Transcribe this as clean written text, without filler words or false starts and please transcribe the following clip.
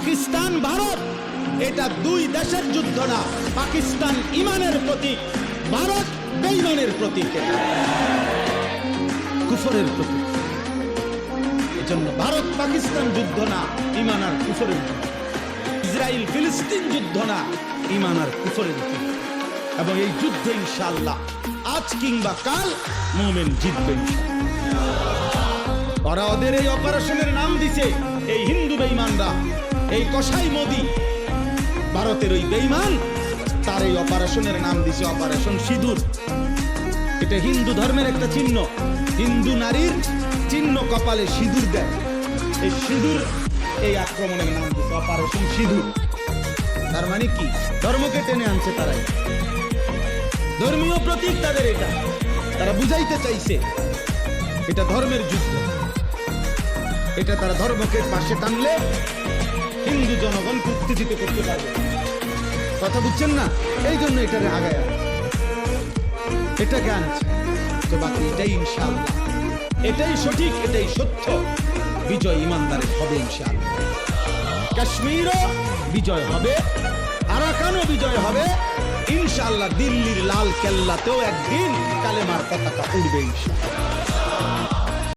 পাকিস্তান ভারত এটা দুই দেশের যুদ্ধ না, পাকিস্তান ঈমানের প্রতীক, ভারত বেঈমানের প্রতীক, কুফরের প্রতীক। এজন্য ভারত পাকিস্তান যুদ্ধ না, ঈমান আর কুফরের যুদ্ধ। ইসরায়েল ফিলিস্তিন যুদ্ধ না, ঈমান আর কুফরের যুদ্ধ। এবং এই যুদ্ধে ইনশাআল্লাহ আজ কিংবা কাল মুমিন জিতবে। ওরা ওদের এই অপারেশনের নাম দিছে, এই হিন্দু বেঈমানরা, এই কসাই মোদি, ভারতের ওই বেঈমান, তার এই অপারেশনের নাম দিছে অপারেশন সিঁদুর। এটা হিন্দু ধর্মের একটা চিহ্ন, হিন্দু নারীর চিহ্ন, কপালে সিঁদুর দেয়। এই সিঁদুর, এই আক্রমণের নাম দিছে অপারেশন সিঁদুর। তার মানে কি? ধর্মকে টেনে আনছে তারাই, ধর্মীয় প্রতীক তাদের এটা। তারা বুঝাইতে চাইছে এটা ধর্মের যুদ্ধ, এটা তারা ধর্মকে পাশে টানলে হিন্দু জনগণকে উত্তেজিত করতে পারবে। কথা বুঝছেন না? এই জন্য এটারে আগায় আনছে, এটাকে আনছে। তো বাকি এটাই ইনশাআল্লাহ, এটাই সঠিক, এটাই সত্য। বিজয় ইমানদারের হবে ইনশাআল্লাহ। কাশ্মীরও বিজয় হবে, আরাকানও বিজয় হবে ইনশাআল্লাহ। দিল্লির লাল কেল্লাতেও একদিন কালেমার পতাকা উড়বে ইনশাআল্লাহ।